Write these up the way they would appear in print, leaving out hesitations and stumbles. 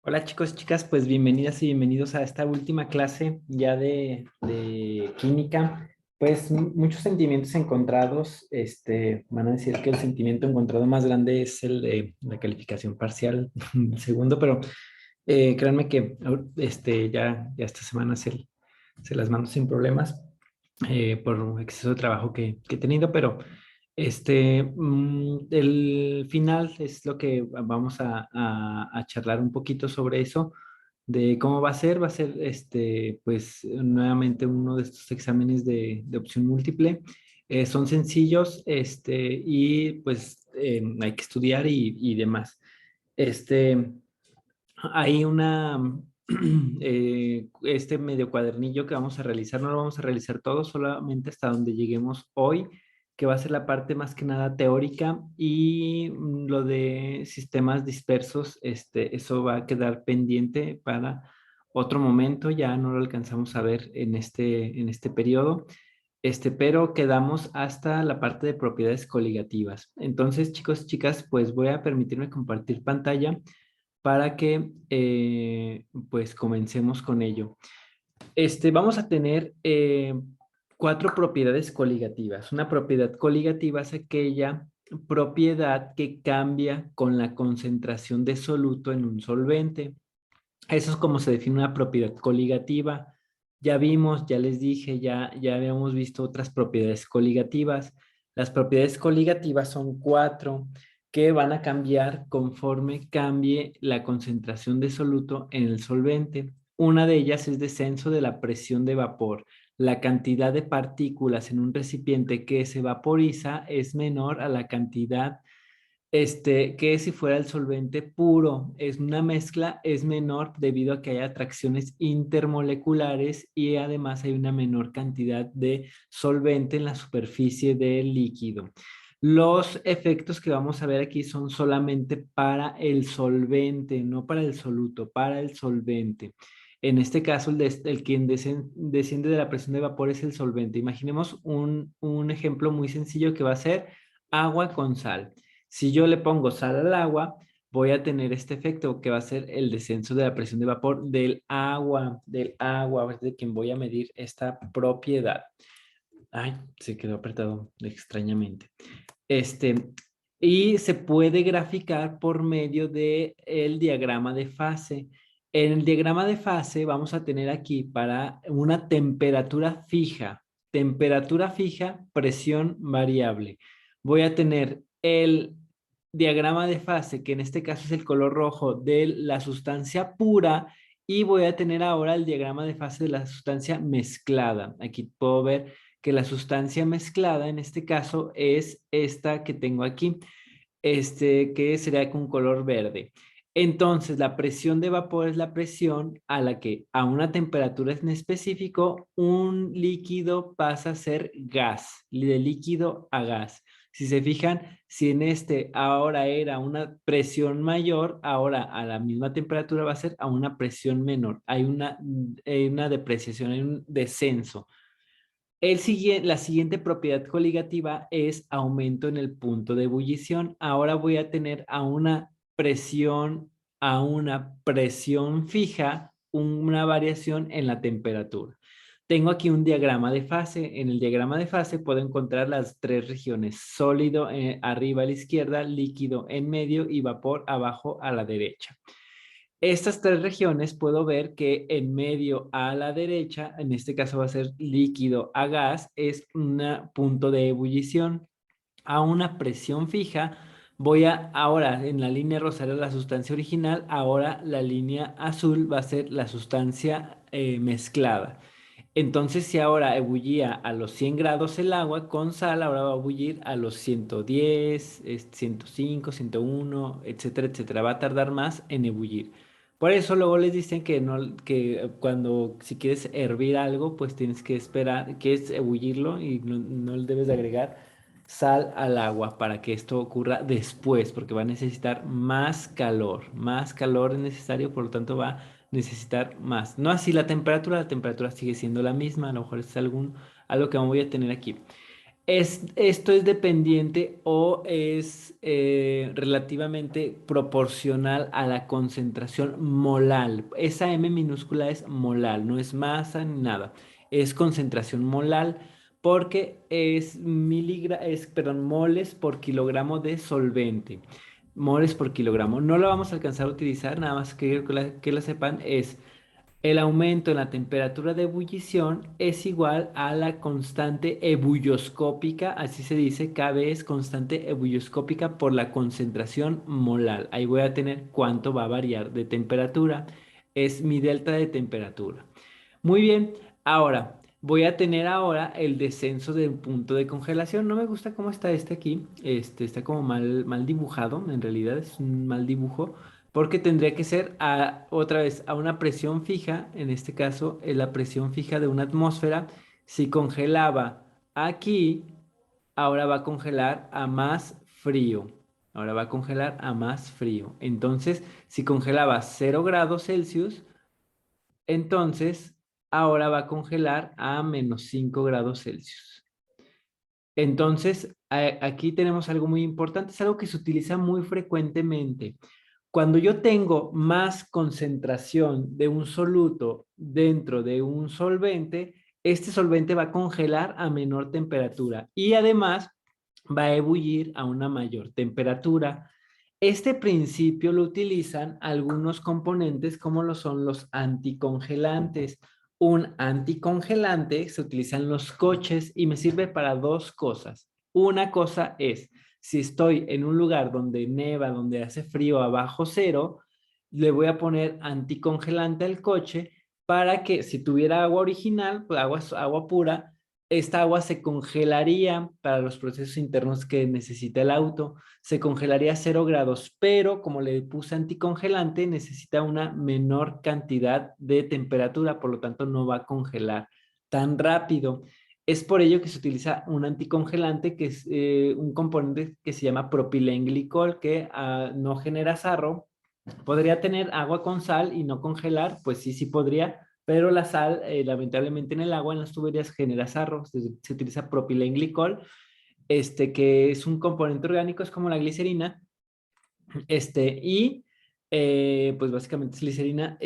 Hola chicos y chicas, pues bienvenidas y bienvenidos a esta última clase ya de química. Pues muchos sentimientos encontrados, van a decir que el sentimiento encontrado más grande es el de la calificación parcial, el segundo, pero créanme que ya esta semana se las mando sin problemas por un exceso de trabajo que he tenido, pero el final es lo que vamos a charlar un poquito sobre eso, de cómo va a ser, pues, nuevamente uno de estos exámenes de opción múltiple. Son sencillos, y pues hay que estudiar y demás. Este, Hay este medio cuadernillo que vamos a realizar, no lo vamos a realizar todo, solamente hasta donde lleguemos hoy, que va a ser la parte más que nada teórica y lo de sistemas dispersos, eso va a quedar pendiente para otro momento, ya no lo alcanzamos a ver en este periodo. Pero quedamos hasta la parte de propiedades coligativas. Entonces, chicos y chicas, pues voy a permitirme compartir pantalla para que pues comencemos con ello. Vamos a tener cuatro propiedades coligativas. Una propiedad coligativa es aquella propiedad que cambia con la concentración de soluto en un solvente. Eso es como se define una propiedad coligativa. Ya vimos, ya les dije, ya habíamos visto otras propiedades coligativas. Las propiedades coligativas son cuatro que van a cambiar conforme cambie la concentración de soluto en el solvente. Una de ellas es descenso de la presión de vapor. La cantidad de partículas en un recipiente que se vaporiza es menor a la cantidad que si fuera el solvente puro. Es una mezcla, es menor debido a que hay atracciones intermoleculares y además hay una menor cantidad de solvente en la superficie del líquido. Los efectos que vamos a ver aquí son solamente para el solvente, no para el soluto, para el solvente. En este caso, el quien desciende de la presión de vapor es el solvente. Imaginemos un ejemplo muy sencillo que va a ser agua con sal. Si yo le pongo sal al agua, voy a tener este efecto que va a ser el descenso de la presión de vapor del agua, es de quien voy a medir esta propiedad. Ay, se quedó apretado extrañamente. Este, y se puede graficar por medio de el diagrama de fase. En el diagrama de fase vamos a tener aquí para una temperatura fija, presión variable. Voy a tener el diagrama de fase, que en este caso es el color rojo de la sustancia pura, y voy a tener ahora el diagrama de fase de la sustancia mezclada. Aquí puedo ver que la sustancia mezclada en este caso es esta que tengo aquí, que sería con color verde. Entonces, la presión de vapor es la presión a la que a una temperatura en específico un líquido pasa a ser gas, de líquido a gas. Si se fijan, si en este ahora era una presión mayor, ahora a la misma temperatura va a ser a una presión menor. Hay una depreciación, hay un descenso. La siguiente propiedad coligativa es aumento en el punto de ebullición. Ahora voy a tener a una presión fija, una variación en la temperatura. Tengo aquí un diagrama de fase. En el diagrama de fase puedo encontrar las tres regiones: sólido arriba a la izquierda, líquido en medio y vapor abajo a la derecha. Estas tres regiones puedo ver que en medio a la derecha, en este caso va a ser líquido a gas, es un punto de ebullición. A una presión fija, ahora en la línea rosa era la sustancia original, ahora la línea azul va a ser la sustancia mezclada. Entonces, si ahora ebullía a los 100 grados el agua con sal, ahora va a ebullir a los 110, 105, 101, etcétera, etcétera. Va a tardar más en ebullir. Por eso luego les dicen que no, que cuando si quieres hervir algo, pues tienes que esperar, que es ebullirlo y no le debes de agregar sal al agua para que esto ocurra después, porque va a necesitar más calor es necesario, por lo tanto va a necesitar más. No así la temperatura sigue siendo la misma, a lo mejor es algo que voy a tener aquí. Esto es dependiente o es relativamente proporcional a la concentración molal. Esa M minúscula es molal, no es masa ni nada. Es concentración molal porque perdón, moles por kilogramo de solvente. Moles por kilogramo. No lo vamos a alcanzar a utilizar, nada más que la sepan, es el aumento en la temperatura de ebullición es igual a la constante ebulloscópica, así se dice, Kb es constante ebulloscópica por la concentración molar. Ahí voy a tener cuánto va a variar de temperatura. Es mi delta de temperatura. Muy bien, ahora voy a tener ahora el descenso del punto de congelación. No me gusta cómo está este aquí. Este está como mal dibujado. En realidad es un mal dibujo. Porque tendría que ser otra vez a una presión fija. En este caso, la presión fija de una atmósfera. Si congelaba aquí, ahora va a congelar a más frío. Ahora va a congelar a más frío. Entonces, si congelaba 0 grados Celsius, entonces, ahora va a congelar a -5 grados Celsius. Entonces, aquí tenemos algo muy importante, es algo que se utiliza muy frecuentemente. Cuando yo tengo más concentración de un soluto dentro de un solvente, este solvente va a congelar a menor temperatura y además va a ebullir a una mayor temperatura. Este principio lo utilizan algunos componentes como lo son los anticongelantes. Un anticongelante se utiliza en los coches y me sirve para dos cosas. Una cosa es, si estoy en un lugar donde neva, donde hace frío abajo cero, le voy a poner anticongelante al coche para que si tuviera agua original, pues agua pura, esta agua se congelaría para los procesos internos que necesita el auto, se congelaría a 0 grados, pero como le puse anticongelante, necesita una menor cantidad de temperatura, por lo tanto no va a congelar tan rápido. Es por ello que se utiliza un anticongelante, que es un componente que se llama propilenglicol, que no genera sarro. ¿Podría tener agua con sal y no congelar? Pues sí, sí podría, pero la sal, lamentablemente en el agua, en las tuberías, genera sarro. Se utiliza propilenglicol, que es un componente orgánico, es como la glicerina, y pues básicamente es glicerina,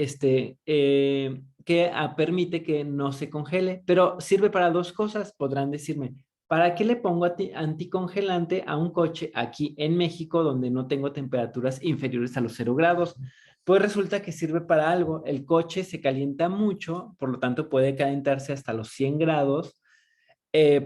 que permite que no se congele, pero sirve para dos cosas. Podrán decirme, ¿para qué le pongo anticongelante a un coche aquí en México donde no tengo temperaturas inferiores a los 0 grados? Pues resulta que sirve para algo. El coche se calienta mucho, por lo tanto puede calentarse hasta los 100 grados,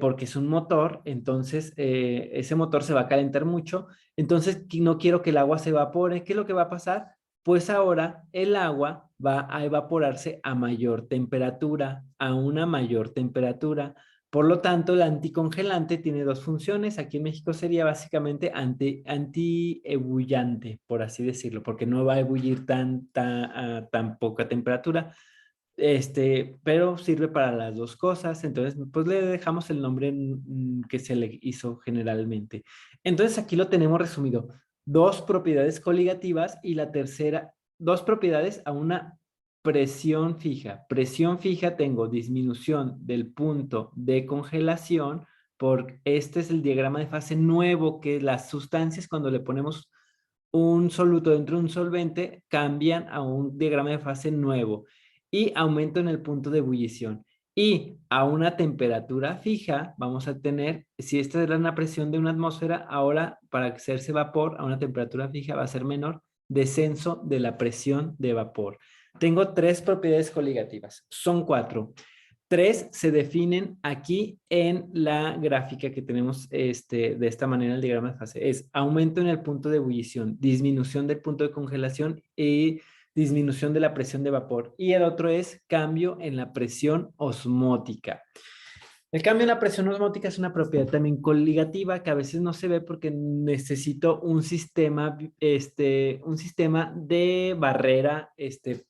porque es un motor. Entonces ese motor se va a calentar mucho, entonces no quiero que el agua se evapore. ¿Qué es lo que va a pasar? Pues ahora el agua va a evaporarse a mayor temperatura, a una mayor temperatura. Por lo tanto, el anticongelante tiene dos funciones. Aquí en México sería básicamente antiebullante, por así decirlo, porque no va a ebullir a tan poca temperatura, pero sirve para las dos cosas. Entonces pues le dejamos el nombre que se le hizo generalmente. Entonces aquí lo tenemos resumido: dos propiedades coligativas y la tercera, dos propiedades a una presión fija. Presión fija, tengo disminución del punto de congelación. Este es el diagrama de fase nuevo, que las sustancias, cuando le ponemos un soluto dentro de un solvente, cambian a un diagrama de fase nuevo, y aumento en el punto de ebullición. Y a una temperatura fija vamos a tener, si esta era una presión de una atmósfera, ahora para hacerse vapor a una temperatura fija va a ser menor, descenso de la presión de vapor. Tengo tres propiedades coligativas, son cuatro. Tres se definen aquí en la gráfica que tenemos, de esta manera. El diagrama de fase es aumento en el punto de ebullición, disminución del punto de congelación y disminución de la presión de vapor. Y el otro es cambio en la presión osmótica. El cambio en la presión osmótica es una propiedad también coligativa que a veces no se ve porque necesito un sistema de barrera,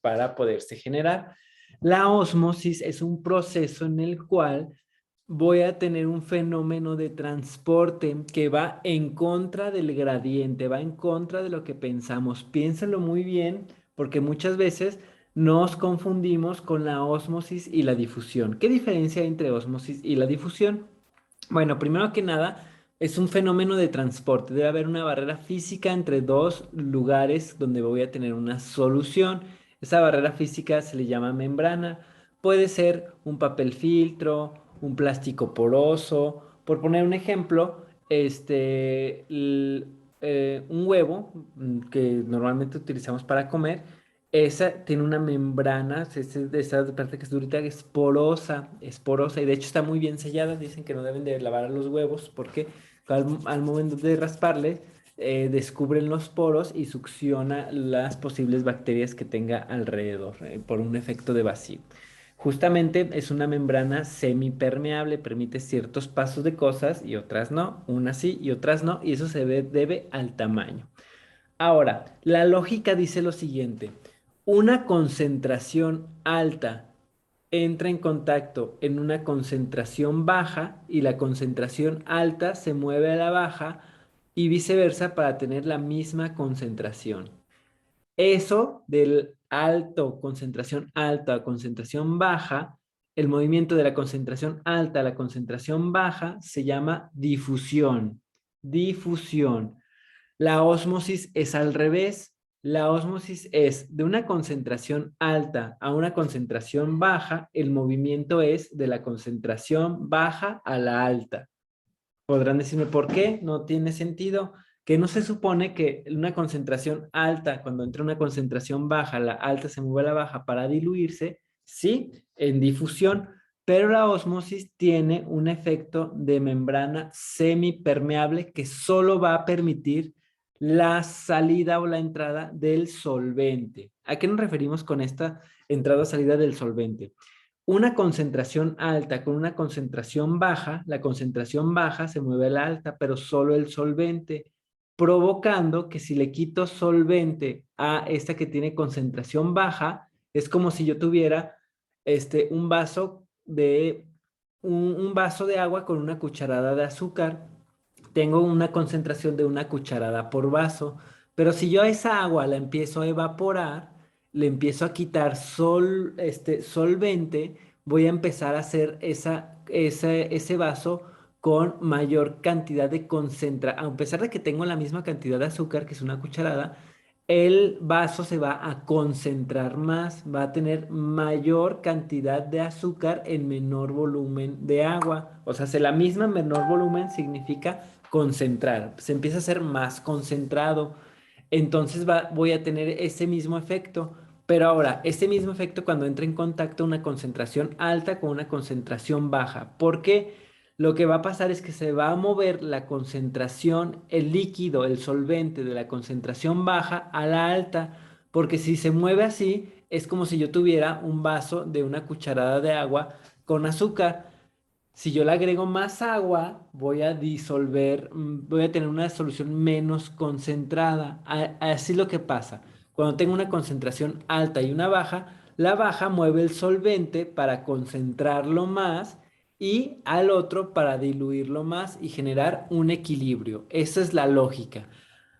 para poderse generar. La ósmosis es un proceso en el cual voy a tener un fenómeno de transporte que va en contra del gradiente, va en contra de lo que pensamos. Piénsalo muy bien, porque muchas veces nos confundimos con la ósmosis y la difusión. ¿Qué diferencia hay entre ósmosis y la difusión? Bueno, primero que nada, es un fenómeno de transporte. Debe haber una barrera física entre dos lugares donde voy a tener una solución. Esa barrera física se le llama membrana. Puede ser un papel filtro, un plástico poroso. Por poner un ejemplo, un huevo que normalmente utilizamos para comer, esa tiene una membrana, de esa parte que es durita, es porosa y de hecho está muy bien sellada. Dicen que no deben de lavar los huevos porque al momento de rasparle descubren los poros y succiona las posibles bacterias que tenga alrededor por un efecto de vacío. Justamente es una membrana semipermeable, permite ciertos pasos de cosas y otras no, unas sí y otras no, y eso debe al tamaño. Ahora, la lógica dice lo siguiente: una concentración alta entra en contacto en una concentración baja y la concentración alta se mueve a la baja y viceversa para tener la misma concentración. Eso del alto, concentración alta a concentración baja, el movimiento de la concentración alta a la concentración baja se llama difusión. Difusión. La ósmosis es al revés. La ósmosis es de una concentración alta a una concentración baja. El movimiento es de la concentración baja a la alta. Podrán decirme por qué, no tiene sentido. Que no se supone que una concentración alta, cuando entra una concentración baja, la alta se mueve a la baja para diluirse, sí, en difusión, pero la ósmosis tiene un efecto de membrana semipermeable que solo va a permitir la salida o la entrada del solvente. ¿A qué nos referimos con esta entrada o salida del solvente? Una concentración alta con una concentración baja, la concentración baja se mueve a la alta, pero solo el solvente, provocando que si le quito solvente a esta que tiene concentración baja, es como si yo tuviera un vaso un vaso de agua con una cucharada de azúcar. Tengo una concentración de una cucharada por vaso, pero si yo a esa agua la empiezo a evaporar, le empiezo a quitar solvente, voy a empezar a hacer ese vaso con mayor cantidad de concentración. A pesar de que tengo la misma cantidad de azúcar, que es una cucharada, el vaso se va a concentrar más, va a tener mayor cantidad de azúcar en menor volumen de agua. O sea, si la misma menor volumen significa concentrar, se empieza a ser más concentrado. Entonces voy a tener ese mismo efecto. Pero ahora, ese mismo efecto cuando entra en contacto una concentración alta con una concentración baja. ¿Por qué? Lo que va a pasar es que se va a mover la concentración, el líquido, el solvente de la concentración baja a la alta, porque si se mueve así, es como si yo tuviera un vaso de una cucharada de agua con azúcar. Si yo le agrego más agua, voy a disolver, voy a tener una solución menos concentrada. Así es lo que pasa. Cuando tengo una concentración alta y una baja, la baja mueve el solvente para concentrarlo más y al otro para diluirlo más y generar un equilibrio. Esa es la lógica.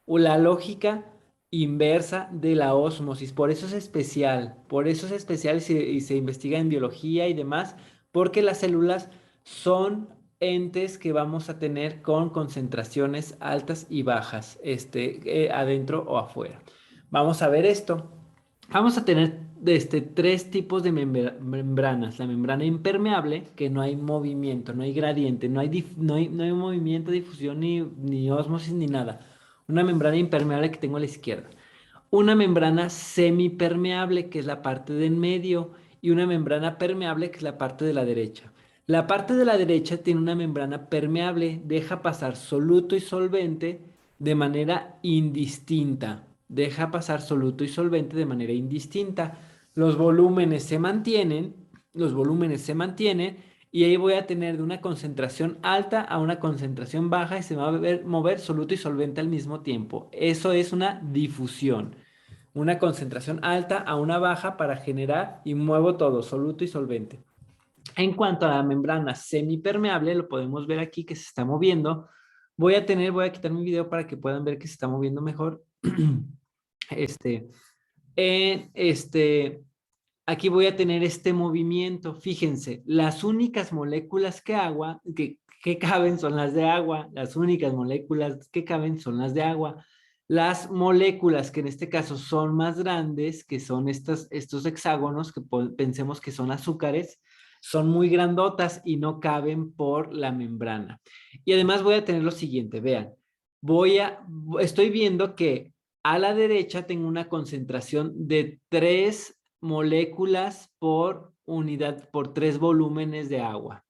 O la lógica inversa de la ósmosis. Por eso es especial. Por eso es especial y se investiga en biología y demás, porque las células son entes que vamos a tener con concentraciones altas y bajas, adentro o afuera. Vamos a ver esto. Vamos a tener tres tipos de membranas. La membrana impermeable, que no hay movimiento, no hay gradiente, no hay movimiento, difusión, ni ósmosis, ni nada. Una membrana impermeable que tengo a la izquierda. Una membrana semipermeable, que es la parte de en medio, y una membrana permeable, que es la parte de la derecha. La parte de la derecha tiene una membrana permeable, deja pasar soluto y solvente de manera indistinta. Deja pasar soluto y solvente de manera indistinta. Los volúmenes se mantienen, los volúmenes se mantienen, y ahí voy a tener de una concentración alta a una concentración baja y se va a mover soluto y solvente al mismo tiempo. Eso es una difusión. Una concentración alta a una baja para generar y muevo todo, soluto y solvente. En cuanto a la membrana semipermeable, lo podemos ver aquí que se está moviendo. Voy a quitar mi video para que puedan ver que se está moviendo mejor. Este, en este, aquí voy a tener este movimiento. Fíjense, las únicas moléculas que caben son las de agua. Las únicas moléculas que caben son las de agua. Las moléculas que en este caso son más grandes, que son estos hexágonos, que pensemos que son azúcares, son muy grandotas y no caben por la membrana. Y además voy a tener lo siguiente, vean, estoy viendo que a la derecha tengo una concentración de 3 moléculas por unidad, por 3 volúmenes de agua.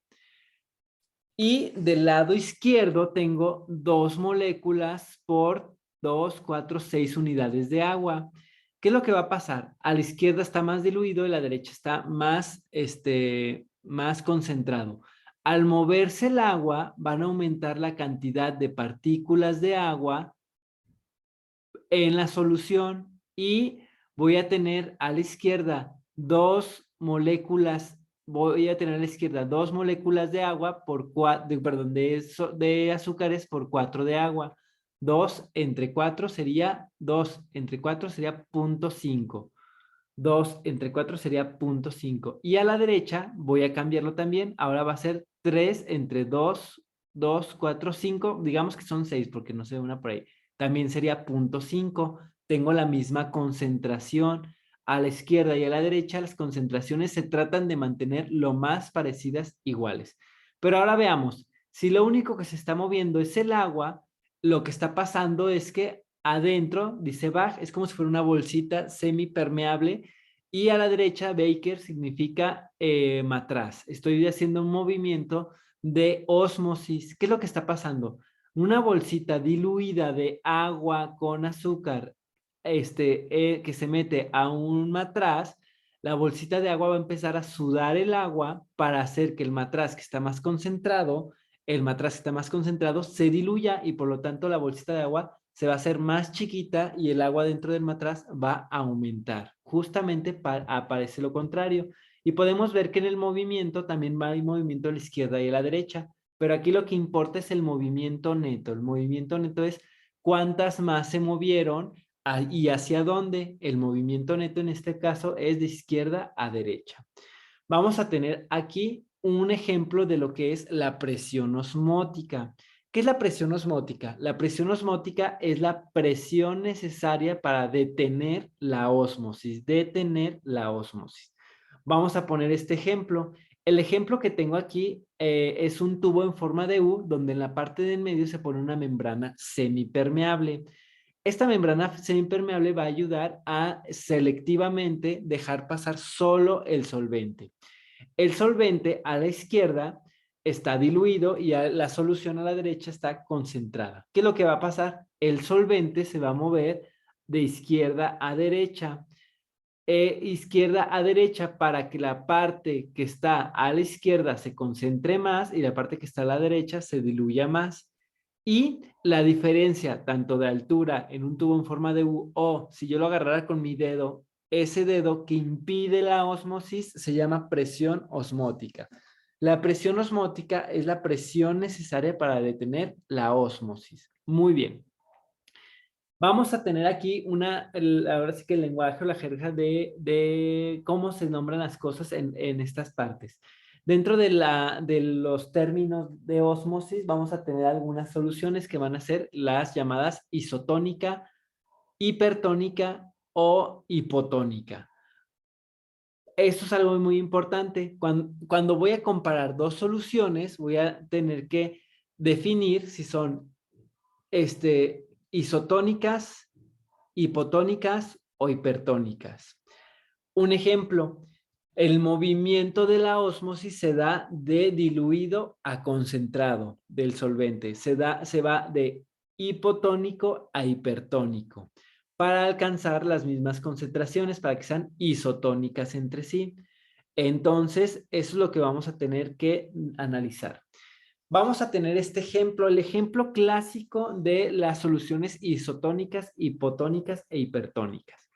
Y del lado izquierdo tengo 2 moléculas por 2, 4, 6 unidades de agua. ¿Qué es lo que va a pasar? A la izquierda está más diluido y a la derecha está más concentrado. Al moverse el agua, van a aumentar la cantidad de partículas de agua en la solución y voy a tener a la izquierda 2 moléculas, voy a tener a la izquierda 2 moléculas de agua por 4, perdón, de azúcares por 4 de agua. 2 entre 4 sería 2 entre 4 sería 0.5. 2 entre 4 sería 0.5. Y a la derecha voy a cambiarlo también. Ahora va a ser 3 entre 2, 2, 4, 5. Digamos que son 6 porque no sé una por ahí. También sería 0.5. Tengo la misma concentración. A la izquierda y a la derecha las concentraciones se tratan de mantener lo más parecidas iguales. Pero ahora veamos. Si lo único que se está moviendo es el agua, lo que está pasando es que adentro, dice Bach, es como si fuera una bolsita semipermeable y a la derecha Baker significa matraz. Estoy haciendo un movimiento de ósmosis. ¿Qué es lo que está pasando? Una bolsita diluida de agua con azúcar que se mete a un matraz, la bolsita de agua va a empezar a sudar el agua para hacer que el matraz que está más concentrado, se diluya y por lo tanto la bolsita de agua se va a hacer más chiquita y el agua dentro del matraz va a aumentar. Justamente aparece lo contrario. Y podemos ver que en el movimiento también hay movimiento a la izquierda y a la derecha. Pero aquí lo que importa es el movimiento neto. El movimiento neto es cuántas más se movieron y hacia dónde. El movimiento neto en este caso es de izquierda a derecha. Vamos a tener aquí un ejemplo de lo que es la presión osmótica. ¿Qué es la presión osmótica? La presión osmótica es la presión necesaria para detener la ósmosis, Vamos a poner este ejemplo. El ejemplo que tengo aquí es un tubo en forma de U, donde en la parte del medio se pone una membrana semipermeable. Esta membrana semipermeable va a ayudar a selectivamente dejar pasar solo el solvente. El solvente a la izquierda está diluido y la solución a la derecha está concentrada. ¿Qué es lo que va a pasar? El solvente se va a mover de izquierda a derecha. Izquierda a derecha para que la parte que está a la izquierda se concentre más y la parte que está a la derecha se diluya más. Y la diferencia tanto de altura en un tubo en forma de U o si yo lo agarrara con mi dedo, ese dedo que impide la ósmosis se llama presión osmótica. La presión osmótica es la presión necesaria para detener la ósmosis. Muy bien. Vamos a tener aquí ahora sí que el lenguaje o la jerga de cómo se nombran las cosas en estas partes. Dentro de los términos de ósmosis vamos a tener algunas soluciones que van a ser las llamadas isotónica, hipertónica o hipotónica. Esto es algo muy importante. Cuando voy a comparar dos soluciones, voy a tener que definir si son isotónicas, hipotónicas o hipertónicas. Un ejemplo, el movimiento de la ósmosis se da de diluido a concentrado del solvente. Se va de hipotónico a hipertónico para alcanzar las mismas concentraciones, para que sean isotónicas entre sí. Entonces, eso es lo que vamos a tener que analizar. Vamos a tener este ejemplo, el ejemplo clásico de las soluciones isotónicas, hipotónicas e hipertónicas.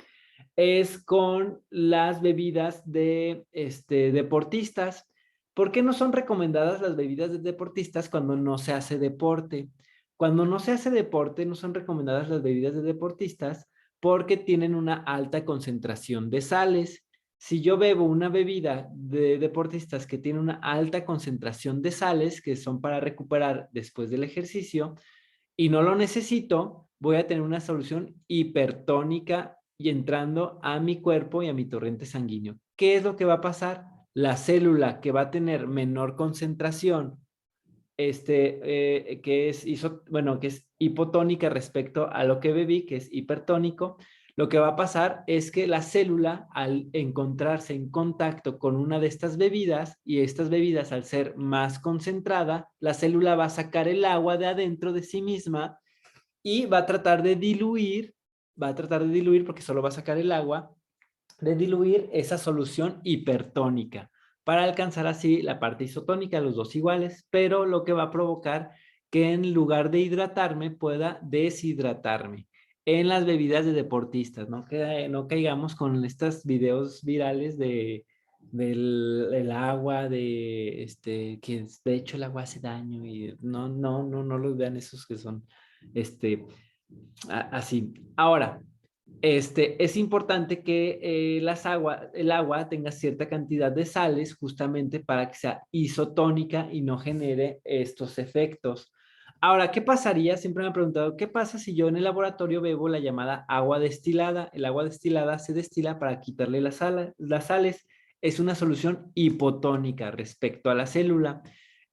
Es con las bebidas de deportistas. ¿Por qué no son recomendadas las bebidas de deportistas cuando no se hace deporte? Cuando no se hace deporte, no son recomendadas las bebidas de deportistas porque tienen una alta concentración de sales. Si yo bebo una bebida de deportistas que tiene una alta concentración de sales, que son para recuperar después del ejercicio, y no lo necesito, voy a tener una solución hipertónica y entrando a mi cuerpo y a mi torrente sanguíneo. ¿Qué es lo que va a pasar? La célula que va a tener menor concentración, que es hipotónica respecto a lo que bebí, que es hipertónico, lo que va a pasar es que la célula, al encontrarse en contacto con una de estas bebidas, y estas bebidas al ser más concentrada, la célula va a sacar el agua de adentro de sí misma y va a tratar de diluir porque solo va a sacar el agua, de diluir esa solución hipertónica para alcanzar así la parte isotónica, los dos iguales, pero lo que va a provocar que en lugar de hidratarme pueda deshidratarme. En las bebidas de deportistas, ¿no? Que no caigamos con estos videos virales del agua, que de hecho el agua hace daño y no los vean esos que son, este, así. Ahora, es importante que el agua tenga cierta cantidad de sales justamente para que sea isotónica y no genere estos efectos. Ahora, ¿qué pasaría? Siempre me han preguntado, ¿qué pasa si yo en el laboratorio bebo la llamada agua destilada? El agua destilada se destila para quitarle las sales. Es una solución hipotónica respecto a la célula.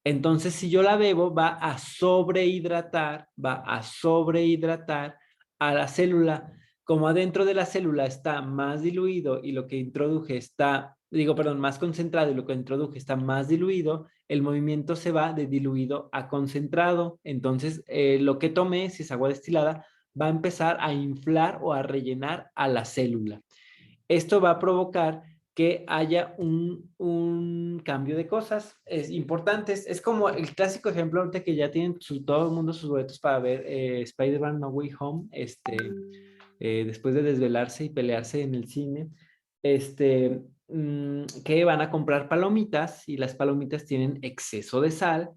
Entonces, si yo la bebo, va a sobrehidratar a la célula. Como adentro de la célula está más diluido y lo que introduje está, digo, perdón, más concentrado y lo que introduje está más diluido, el movimiento se va de diluido a concentrado. Entonces, lo que tomé, si es agua destilada, va a empezar a inflar o a rellenar a la célula. Esto va a provocar que haya un cambio de cosas importantes. Es como el clásico ejemplo ahorita que ya tienen todo el mundo sus boletos para ver Spider-Man No Way Home, después de desvelarse y pelearse en el cine, que van a comprar palomitas y las palomitas tienen exceso de sal.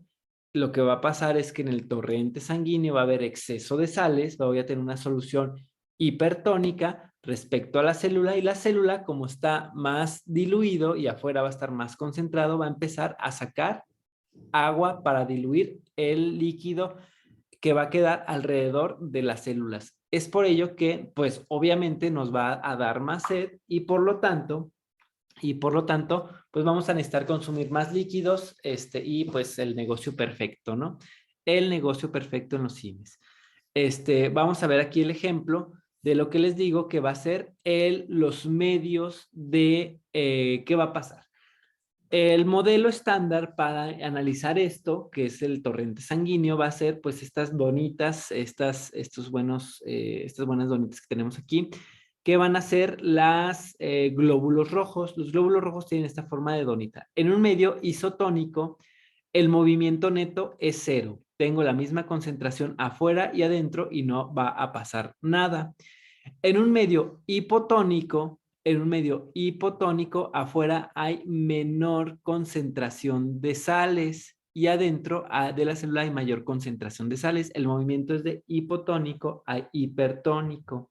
Lo que va a pasar es que en el torrente sanguíneo va a haber exceso de sales, voy a tener una solución hipertónica respecto a la célula y la célula, como está más diluido y afuera va a estar más concentrado, va a empezar a sacar agua para diluir el líquido que va a quedar alrededor de las células. Es por ello que, pues, obviamente nos va a dar más sed y por lo tanto, pues vamos a necesitar consumir más líquidos, y pues el negocio perfecto, ¿no? El negocio perfecto en los cines. Vamos a ver aquí el ejemplo de lo que les digo que va a ser los medios de qué va a pasar. El modelo estándar para analizar esto, que es el torrente sanguíneo, va a ser pues estas donitas, estas buenas donitas que tenemos aquí, que van a ser las glóbulos rojos. Los glóbulos rojos tienen esta forma de donita. En un medio isotónico, el movimiento neto es cero. Tengo la misma concentración afuera y adentro y no va a pasar nada. En un medio hipotónico, afuera hay menor concentración de sales y adentro de la célula hay mayor concentración de sales. El movimiento es de hipotónico a hipertónico.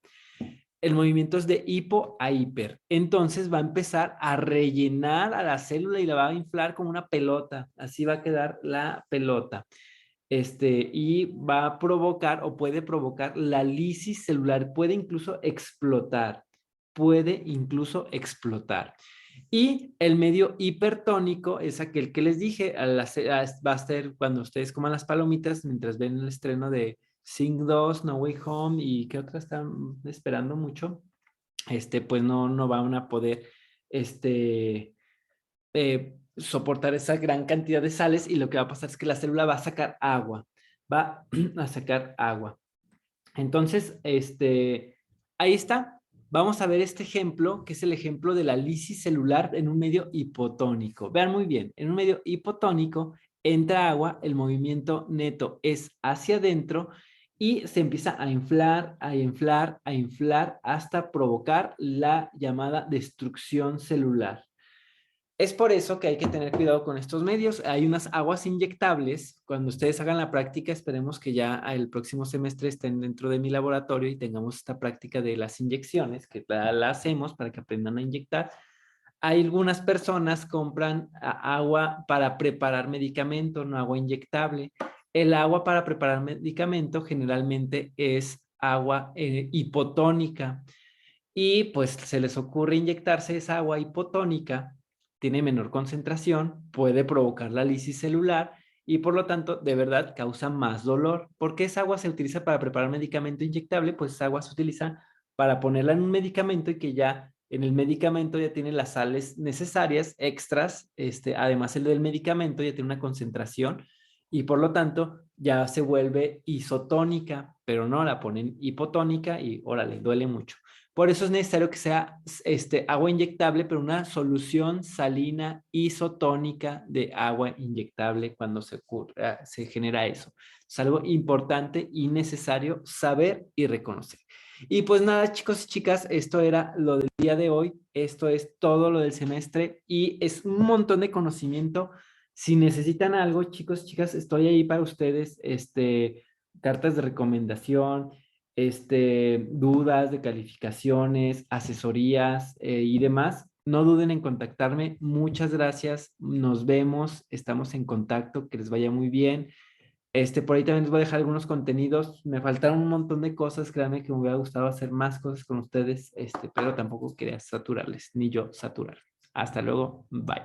El movimiento es de hipo a hiper. Entonces va a empezar a rellenar a la célula y la va a inflar como una pelota. Así va a quedar la pelota. Y va a provocar o puede provocar la lisis celular, puede incluso explotar. Y el medio hipertónico es aquel que les dije, va a ser cuando ustedes coman las palomitas mientras ven el estreno de Sing 2, No Way Home y qué otra están esperando mucho, pues no van a poder, soportar esa gran cantidad de sales y lo que va a pasar es que la célula va a sacar agua, va a sacar agua. Entonces, ahí está. Vamos a ver este ejemplo, que es el ejemplo de la lisis celular en un medio hipotónico. Vean muy bien, en un medio hipotónico entra agua, el movimiento neto es hacia adentro y se empieza a inflar, a inflar, a inflar hasta provocar la llamada destrucción celular. Es por eso que hay que tener cuidado con estos medios. Hay unas aguas inyectables. Cuando ustedes hagan la práctica, esperemos que ya el próximo semestre estén dentro de mi laboratorio y tengamos esta práctica de las inyecciones, que la hacemos para que aprendan a inyectar. Hay algunas personas compran agua para preparar medicamento, no agua inyectable. El agua para preparar medicamento generalmente es agua hipotónica y pues se les ocurre inyectarse esa agua hipotónica, tiene menor concentración, puede provocar la lisis celular y por lo tanto de verdad causa más dolor. ¿Por qué esa agua se utiliza para preparar medicamento inyectable? Pues esa agua se utiliza para ponerla en un medicamento y que ya en el medicamento ya tiene las sales necesarias, extras, además el del medicamento ya tiene una concentración y por lo tanto ya se vuelve isotónica, pero no la ponen hipotónica y órale, duele mucho. Por eso es necesario que sea agua inyectable, pero una solución salina isotónica de agua inyectable cuando se genera eso. Es algo importante y necesario saber y reconocer. Y pues nada, chicos y chicas, esto era lo del día de hoy. Esto es todo lo del semestre y es un montón de conocimiento. Si necesitan algo, chicos y chicas, estoy ahí para ustedes. Cartas de recomendación, dudas de calificaciones, asesorías y demás, no duden en contactarme. Muchas gracias. Nos vemos. Estamos en contacto. Que les vaya muy bien. Por ahí también les voy a dejar algunos contenidos. Me faltaron un montón de cosas. Créanme que me hubiera gustado hacer más cosas con ustedes, pero tampoco quería saturarles, ni yo saturar. Hasta luego. Bye.